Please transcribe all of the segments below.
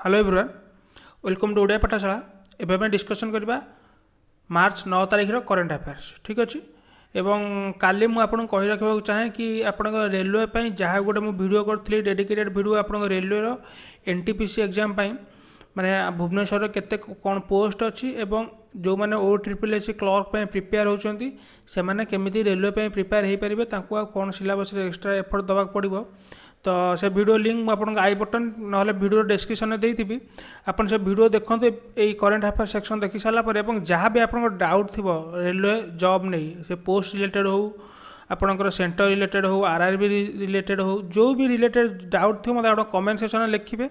Hello everyone, welcome to Odia Pathshala. एबे हम discussion करबा मार्च 9 तारिख रो करंट अफेयर्स। ठीक अछि एवं काली मु आपन कहि रखबा चाहे कि आपन रेलवे पई जहा गोटे मु वीडियो करथली डेडिकेटेड वीडियो आपन रेलवे रो एनटीपीसी एग्जाम पई माने भुवनेश्वर केते कोन पोस्ट अछि एवं जो माने ओ ट्रिपल एस क्लर्क पे प्रिपेयर होचंती से माने केमिति रेलवे पे प्रिपेयर हे परिबे तांको कोन सिलेबस रे एक्स्ट्रा एफर्ट दबा पड़िबो। तो से वीडियो लिंक आपन आई बटन ना वीडियो डिस्क्रिप्शन में देइथिबी। आपन से वीडियो देखंते ए करंट अफेयर सेक्शन देखि साला पर एवं जहाँ भी आपन डाउट थिबो रेलवे जॉब नै से पोस्ट रिलेटेड हो आपनकर सेंटर रिलेटेड हो आरआरबी रिलेटेड हो जो भी रिलेटेड डाउट थो मतलब कमेंट सेक्शन में लिखिबे।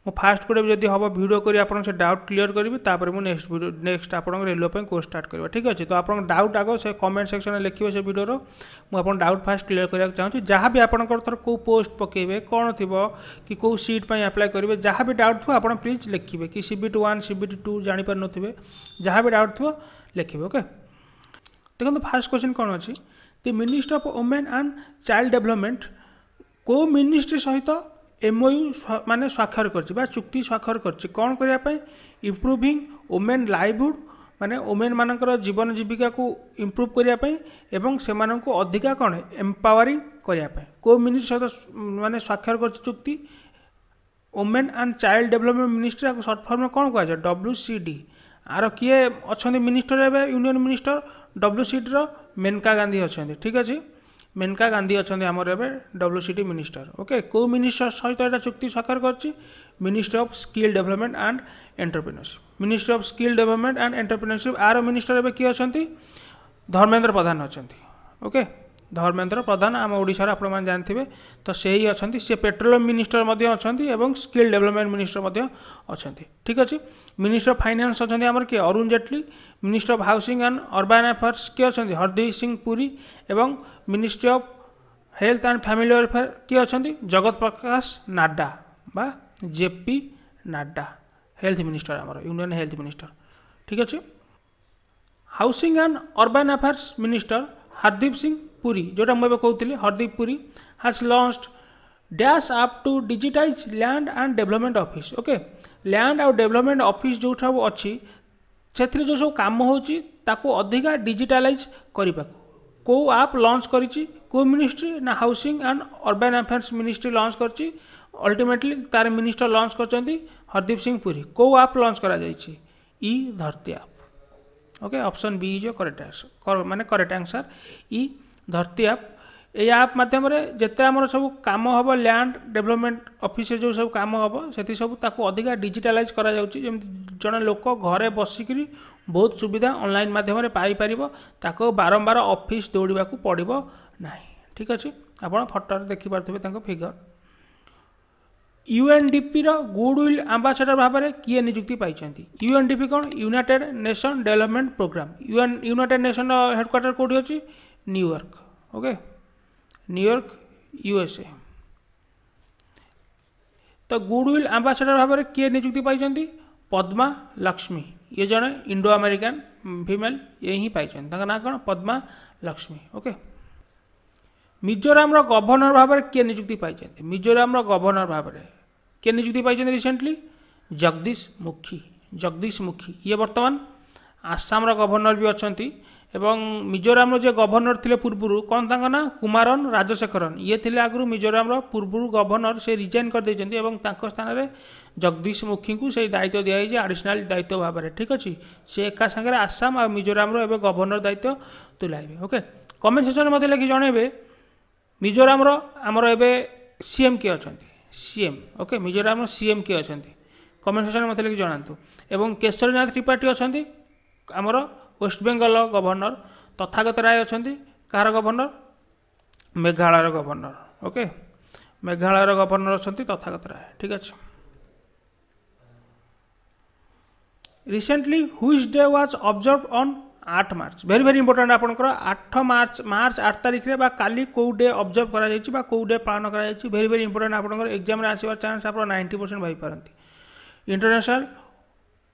मु फास्ट कोडे जदी हबो वीडियो करी आपन से डाउट क्लियर करी तापर मु नेक्स्ट आपन रेलवे पे कोर्स स्टार्ट करबा। ठीक अछि तो आपन डाउट आगो से कमेंट सेक्शन में लिखिबे से वीडियो रो मु आपन डाउट फास्ट क्लियर करिया चाहूँ। जहाँ भी आपनकर थर को पोस्ट पकेबे कोन थिबो कि को सीट पे अप्लाई करिवे जहाँ भी डाउट थो आपन प्लीज लिखिबे कि सीबीटी 1 सीबीटी 2 जानि पर नथिबे जहाँ भी डाउट थो लिखिबे। ओके देखो फास्ट क्वेश्चन कोन अछि the minister of women and child development को मिनिस्ट्री सहित एमओयू माने स्वाक्षर कर चुक्ति स्वाक्षर कर कौन करने इम्प्रूविंग वुमेन लाइवहुड माने वुमेन मानकर जीवन जीविका को इम्प्रूव करने एवं से अधिका कौन एम्पावरिंग करने को मिनिस्ट्री सहित माने स्वाक्षर कर चुक्ति women and child development ministry short form कौन कह WCD। आर किए अच्छा मिनिस्टर एवं union minister WCD Maneka Gandhi अच्छा। ठीक अच्छे मेनका गांधी अच्छा आमर एवं WCD मिनिस्टर। ओके को मिनिस्टर सहित यहाँ चुक्ति स्वाक्षर कर ministry of skill development and entrepreneurship. Ministry of skill development and entrepreneurship आर मिनिस्टर एवं किए अच्छा धर्मेंद्र प्रधान अच्छा। ओके धर्मेंद्र प्रधान आम ओडिशा आपण मैंने जानते तो से ही अच्छा सी पेट्रोलियम मिनिस्टर अच्छा और स्किल डेवलपमेंट मिनिस्टर अच्छा। ठीक अच्छे मिनिस्टर ऑफ फाइनेंस अच्छा आमर किए Arun Jaitley. Minister of housing and urban affairs किए अच्छा हरदीप सिंह पुरी एवं ministry of health and family welfare किए अच्छा जगत प्रकाश नाड्डा बा JP नाड्डा हेल्थ मिनिस्टर आमर यूनियन हेल्थ मिनिस्टर। ठीक अच्छे housing and urban affairs minister Hardeep Singh Puri जोटा मुझे कहती Hardeep Puri has launched dash app to digitise land and development office. Okay land और डेवलपमेंट ऑफिस जो सब अच्छी से जो सब कम हो अधिका डिजिटालाइज करने को आप लॉन्च करी को मिनिस्ट्री ना housing and urban affairs ministry launch कर अल्टीमेटली तार मिनिस्टर लॉन्च कर हरदीप सिंह पुरी को आप लॉन्च करा ई धरती आप। Okay option B is correct answer माने करेक्ट आंसर ई धरती आप। ये आप मध्यम जिते आम सब कम हम लैंड डेवलपमेंट ऑफिस जो सब कम हम से सब अधिका डिजिटालाइज करा जड़े लोक घरे बसिक बहुत सुविधा ऑनलाइन माध्यम पाइपर ताको बारंबार ऑफिस दौड़ा पड़ो ना। ठीक अच्छे आप फटो देखिपे फिगर UNDP गुडविल आंबासाडर भाव में किए नियुक्ति पाई UNDP कौन united nation development programme united nation headquarter कौटी अच्छी न्यूयॉर्क। Okay New York USA। तो गुडविल आंबासाडर भाव में किए नियुक्ति पाई पद्मा लक्ष्मी ये जड़े इंडो अमेरिकन फीमेल ये ही पाई ना कौन पद्मा लक्ष्मी। ओके मिजोराम गवर्नर भाव में किए नियुक्ति पाई मिजोराम गवर्नर भाव में किए नियुक्ति पाई रिसेंटली जगदीश मुखी ये बर्तमान आसाम गवर्नर भी अच्छा एवं मिजोराम जो गवर्नर थे पूर्व कौन तांका ना कुमारन राजशेखरन ये थे आगु मिजोराम पूर्व गवर्नर से रिजाइन कर स्थान में जगदीश मुखी को से दायित्व दिखाई एडिशनल दायित्व भाव में। ठीक अच्छे से एका सागर आसाम और मिजोराम एवं गवर्नर दायित्व तुलाइबे। ओके कमेंट सेक्शन में लिखि जनइबे मिजोराम आमर एवं CM किए अच्छा CM। ओके मिजोराम CM किए अच्छा कमेंट सेक्शन में मतलब लिखि जनातु एवं केशरीनाथ त्रिपाठी अच्छा आमर West Bengal governor Tathagata Roy अच्छा कहार governor Meghalaya governor. Okay Meghalaya governor अच्छा तथागत राय। ठीक अच्छे recently which day was observe on 8 March very important आपंकर 8 मार्च 8 तारिख रे बा काली कौ डे ऑब्जर्व करा जायछि बा कौ डे पालन करा जायछि वेरी इंपोर्टेंट आपंकर एग्जाम रे आसीबार चांस आप 90% भाई पारंती। International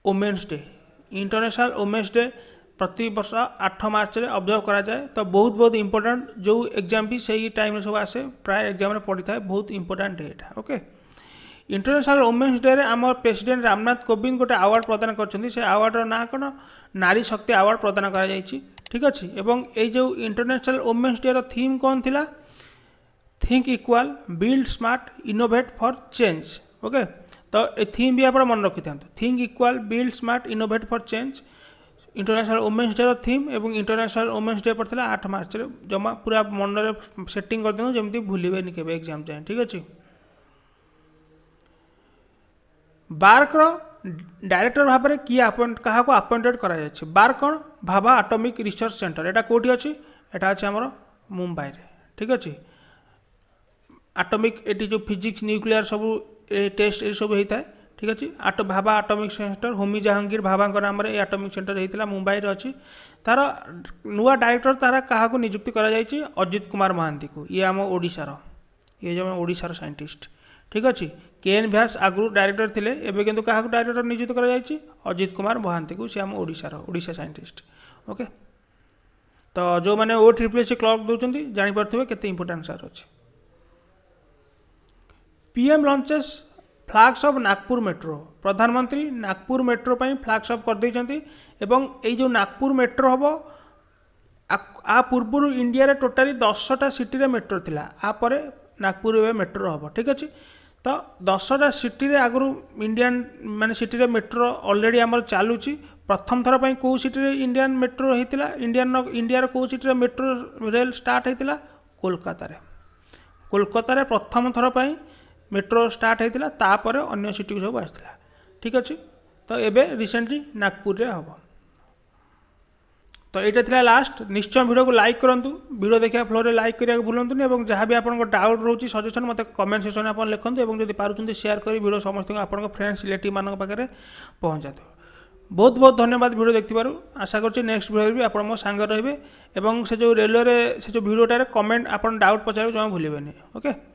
women's day international women's day प्रति वर्ष 8 मार्च रे ऑब्जर्व करा जाए तो बहुत इंपोर्टेंट जो एग्जाम भी सही टाइम सब आसे प्राय एग्जाम रे पड़ी था बहुत important date. Okay international women's day रे आम प्रेसिडेंट रामनाथ कोविंद गोटे अवार्ड प्रदान करछन्ती से अवार्डर ना कौन नारी शक्ति अवार्ड प्रदान करा जायछि ठीक अछि एवं ए जो इंटरनेशनल वुमेन्स डे रो थीम कौन थिला think equal build smart innovate for change okay तो ए थीम भी आप मन रखी था think equal build smart innovate for change international women's day theme एवं इंटरनेशनल वुमेन्स डे पड़ता 8 मार्च रे जमा पूरा मन रे सेटिंग कर दिनु जमती भूलिबेनी केबे एग्जाम जाए ठीक अछि बार्क रो डायरेक्टर भाव में किए अपॉइंट क्या अपॉइंटेड करा जायछि बार्क कौन भाभा एटॉमिक रिसर्च सेंटर एटा कोठी अछि एटा अछि हमर मुंबई रे ठीक अछि एटॉमिक एटी जो फिजिक्स न्यूक्लियर सब टेस्ट ये सब होता है ठीक अच्छे भाभा एटॉमिक सेंटर होमी जहांगीर भाभा नाम एटॉमिक सेंटर होता मुंबई रे अच्छी तार नुआ डायरेक्टर तार क्या नियुक्ति करा जायछि अजित कुमार महांती को ये आम ओडिशार ये जो ओडिशार साइंटिस्ट ठीक अच्छे केएन व्यास आगु डायरेक्टर थिले एबे किंतु क्या डायरेक्टर नियुक्त करा जायछि अजित कुमार महांती को सी आम ओडिशा साइंटिस्ट ओके तो जो मैंने OSSC क्लर्क दौरान जापर केते इंपोर्टेंट सार अच्छे PM launches flags of Nagpur metro प्रधानमंत्री नागपुर मेट्रो पर फ्लैग्स ऑफ कर देइछन्ति एवं ए जो नागपुर मेट्रो हम आ पूर्व इंडिया रे टोटाली 10टा सिटी रे मेट्रो थिला आ परे नागपुर ए मेट्रो हम ठीक अच्छे तो 10टा सिटी रे आगु इंडियन माने सिटी रे मेट्रो ऑलरेडी आमर चालुची प्रथम थर पर कौ सिटी रे इंडियन मेट्रो होता इंडिया कौ सिटी रे मेट्रो रेल स्टार्ट होता कोलकाता रे प्रथम थर पर मेट्रो स्टार्ट होता तापर अन्य सिटी को सब आसाला ठीक अच्छे तो एबे रिसेंटली नागपुर रे हम तो यहाँ था लास्ट निश्चय वीडियो को लाइक करूँ वीडियो देखा फ्लो रे लाइक करिया भूलुनी और जहाँ भी आपको डाउट रोचे सजेशन मत कमेंट सेक्शन में आप लिखते और जब पार्टी शेयर कर वीडियो समस्त आप फ्रेंड्स रिलेटिव मान पाखे पहुँचा बहुत बहुत धन्यवाद वीडियो देखिबारु आशा करछि नेक्स्ट वीडियो भी आप मो सांग रहिबे एवं से जो रेलवे से जो वीडियोटारे कमेंट आप डाउट पचार जमा भूलिबेनी ओके।